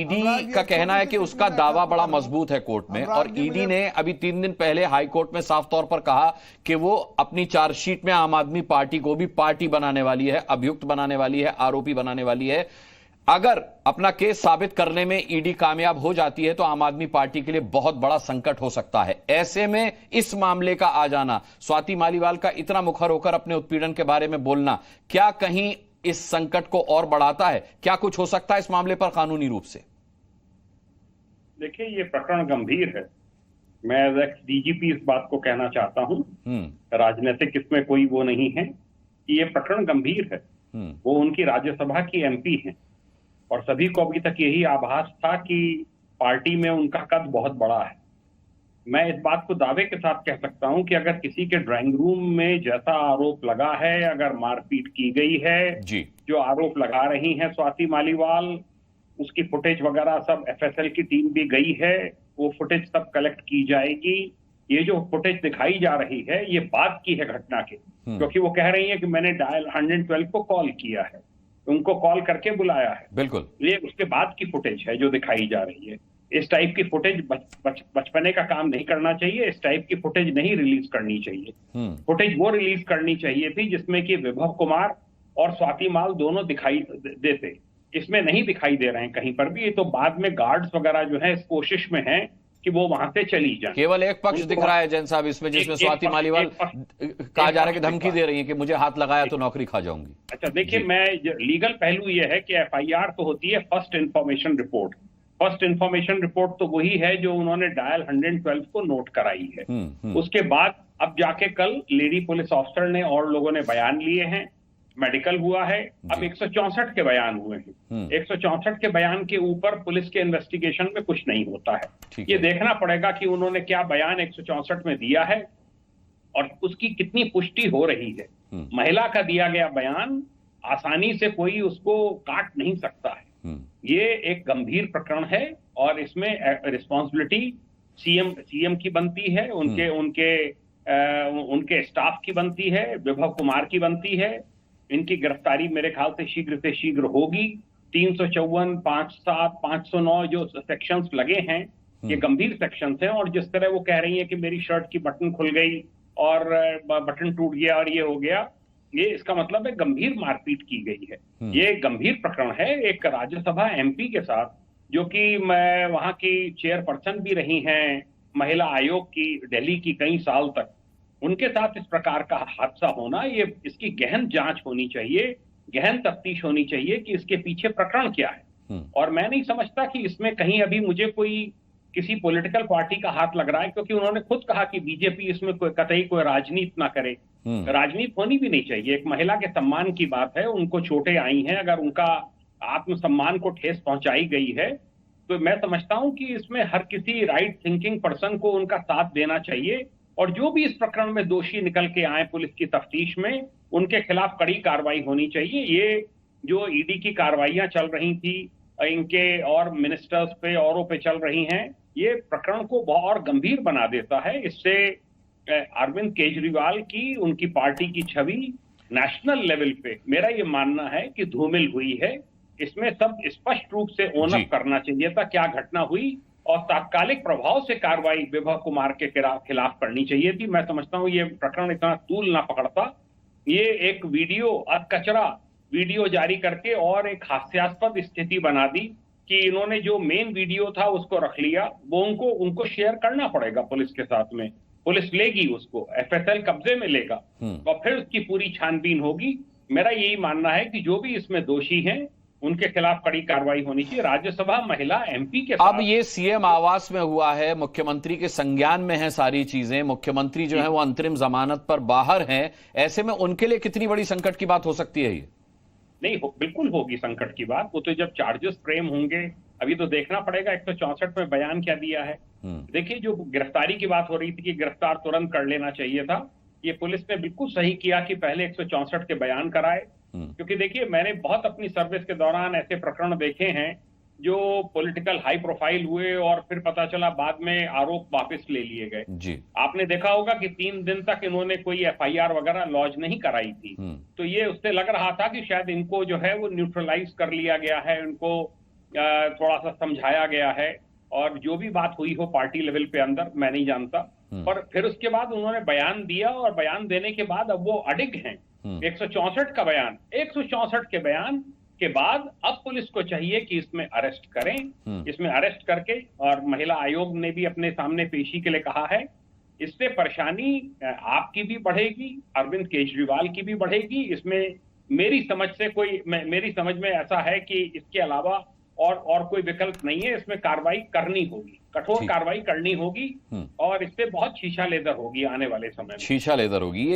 ED का कहना है कि उसका दावा बड़ा मजबूत है कोर्ट में, और ईडी ने अभी 3 दिन पहले हाई कोर्ट में साफ तौर पर कहा कि वो अपनी चार्जशीट में आम आदमी पार्टी को भी पार्टी बनाने वाली है, अभियुक्त बनाने वाली है, आरोपी बनाने वाली है। अगर अपना केस साबित करने में ईडी कामयाब हो जाती है तो आम आदमी पार्टी के लिए बहुत बड़ा संकट हो सकता है। ऐसे में इस मामले का आ जाना, स्वाति मालीवाल का इतना मुखर होकर अपने उत्पीड़न के बारे में बोलना, क्या कहीं इस संकट को और बढ़ाता है? क्या कुछ हो सकता है इस मामले पर कानूनी रूप से? देखिए, ये प्रकरण गंभीर है। मैं एज एक्स डीजीपी इस बात को कहना चाहता हूं, राजनीतिक इसमें कोई वो नहीं है कि ये प्रकरण गंभीर है। वो उनकी राज्यसभा की एमपी हैं और सभी को अभी तक यही आभास था कि पार्टी में उनका कद बहुत बड़ा है। मैं इस बात को दावे के साथ कह सकता हूं कि अगर किसी के ड्राइंग रूम में जैसा आरोप लगा है, अगर मारपीट की गई है जी, जो आरोप लगा रही हैं स्वाति मालीवाल, उसकी फुटेज वगैरह सब एफएसएल की टीम भी गई है, वो फुटेज सब कलेक्ट की जाएगी। ये जो फुटेज दिखाई जा रही है ये बाद की है घटना के, क्योंकि वो कह रही है कि मैंने डायल 112 को कॉल किया है, उनको कॉल करके बुलाया है। बिल्कुल, ये उसके बाद की फुटेज है जो दिखाई जा रही है। इस टाइप की फुटेज बचपने का काम नहीं करना चाहिए, इस टाइप की फुटेज नहीं रिलीज करनी चाहिए। फुटेज वो रिलीज करनी चाहिए थी जिसमें कि विभव कुमार और स्वाति माल दोनों दिखाई देते। इसमें नहीं दिखाई दे रहे हैं कहीं पर भी। ये तो बाद में गार्ड्स वगैरह जो है इस कोशिश में हैं कि वो वहां से चली जाए। केवल एक पक्ष दिख रहा है जैन साहब इसमें, जिसमें स्वाति मालीवाल कहा जा रहा है कि धमकी दे रही है कि मुझे हाथ लगाया तो नौकरी खा जाऊंगी। अच्छा, देखिए, मैं लीगल पहलू ये है कि एफआईआर तो होती है first information report. First information report तो वही है जो उन्होंने डायल 112 को नोट कराई है। उसके बाद अब जाके कल लेडी पुलिस ऑफिसर ने और लोगों ने बयान लिए हैं, मेडिकल हुआ है, अब 164 के बयान हुए हैं। 164 के बयान के ऊपर पुलिस के इन्वेस्टिगेशन में कुछ नहीं होता है। ये देखना पड़ेगा कि उन्होंने क्या बयान 164 में दिया है और उसकी कितनी पुष्टि हो रही है। महिला का दिया गया बयान आसानी से कोई उसको काट नहीं सकता है। ये एक गंभीर प्रकरण है और इसमें रिस्पॉन्सिबिलिटी सीएम की बनती है, उनके स्टाफ की बनती है, विभव कुमार की बनती है। इनकी गिरफ्तारी मेरे ख्याल से शीघ्र होगी। 354, 57, 509 जो सेक्शंस लगे हैं ये गंभीर सेक्शंस हैं। और जिस तरह वो कह रही हैं कि मेरी शर्ट की बटन खुल गई और बटन टूट गया और ये हो गया, ये इसका मतलब है गंभीर मारपीट की गई है। ये गंभीर प्रकरण है। एक राज्यसभा एमपी के साथ, जो कि मैं वहां की चेयरपर्सन भी रही हैं महिला आयोग की दिल्ली की कई साल तक, उनके साथ इस प्रकार का हादसा होना, ये इसकी गहन जांच होनी चाहिए, गहन तफ्तीश होनी चाहिए कि इसके पीछे प्रकरण क्या है। और मैं नहीं समझता कि इसमें कहीं अभी मुझे किसी पॉलिटिकल पार्टी का हाथ लग रहा है, क्योंकि उन्होंने खुद कहा कि बीजेपी इसमें कतई कोई राजनीति ना करे। राजनीति होनी भी नहीं चाहिए। एक महिला के सम्मान की बात है, उनको चोटें आई हैं, अगर उनका आत्मसम्मान को ठेस पहुंचाई गई है तो मैं समझता हूं कि इसमें हर किसी राइट थिंकिंग पर्सन को उनका साथ देना चाहिए। और जो भी इस प्रकरण में दोषी निकल के आए पुलिस की तफ्तीश में, उनके खिलाफ कड़ी कार्रवाई होनी चाहिए। ये जो ईडी की कार्रवाइयां चल रही थी इनके और मिनिस्टर्स पे औरों पे चल रही हैं, ये प्रकरण को बहुत और गंभीर बना देता है। इससे अरविंद केजरीवाल की, उनकी पार्टी की छवि नेशनल लेवल पे मेरा ये मानना है कि धूमिल हुई है। इसमें सब स्पष्ट रूप से ओन अप करना चाहिए था क्या घटना हुई, और तात्कालिक प्रभाव से कार्रवाई विभव कुमार के खिलाफ करनी चाहिए थी। मैं समझता हूं ये प्रकरण इतना तूल ना पकड़ता। ये एक कचरा वीडियो जारी करके और एक हास्यास्पद स्थिति बना दी कि इन्होंने जो मेन वीडियो था उसको रख लिया। वो उनको शेयर करना पड़ेगा पुलिस के साथ में, पुलिस लेगी उसको, एफएसएल कब्जे में लेगा और फिर उसकी पूरी छानबीन होगी। मेरा यही मानना है कि जो भी इसमें दोषी हैं उनके खिलाफ कड़ी कार्रवाई होनी चाहिए। राज्यसभा महिला एमपी के साथ, अब ये सीएम आवास में हुआ है, मुख्यमंत्री के संज्ञान में है सारी चीजें, मुख्यमंत्री जो है वो अंतरिम जमानत पर बाहर हैं, ऐसे में उनके लिए कितनी बड़ी संकट की बात हो सकती है? ये नहीं बिल्कुल होगी संकट की बात। वो तो जब चार्जेस फ्रेम होंगे, अभी तो देखना पड़ेगा 164 में बयान क्या दिया है। देखिए, जो गिरफ्तारी की बात हो रही थी कि गिरफ्तार तुरंत कर लेना चाहिए था, ये पुलिस ने बिल्कुल सही किया कि पहले 164 के बयान कराए। क्योंकि देखिए, मैंने बहुत अपनी सर्विस के दौरान ऐसे प्रकरण देखे हैं जो पॉलिटिकल हाई प्रोफाइल हुए और फिर पता चला बाद में आरोप वापस ले लिए गए। जी, आपने देखा होगा कि 3 दिन तक इन्होंने कोई एफआईआर वगैरह लॉन्च नहीं कराई थी। तो ये उससे लग रहा था कि शायद इनको जो है वो न्यूट्रलाइज कर लिया गया है, इनको थोड़ा सा समझाया गया है, और जो भी बात हुई हो पार्टी लेवल पे अंदर मैं नहीं जानता। और फिर उसके बाद उन्होंने बयान दिया, और बयान देने के बाद अब वो अडिग हैं। 164 का बयान, 164 के बयान के बाद अब पुलिस को चाहिए कि इसमें अरेस्ट करें, इसमें अरेस्ट करके, और महिला आयोग ने भी अपने सामने पेशी के लिए कहा है, इससे परेशानी आपकी भी बढ़ेगी, अरविंद केजरीवाल की भी बढ़ेगी। इसमें मेरी समझ में ऐसा है कि इसके अलावा और कोई विकल्प नहीं है। इसमें कार्रवाई करनी होगी, कठोर कार्रवाई करनी होगी, और इससे बहुत शीशा लेदर होगी आने वाले समय में। शीशा लेदर होगी।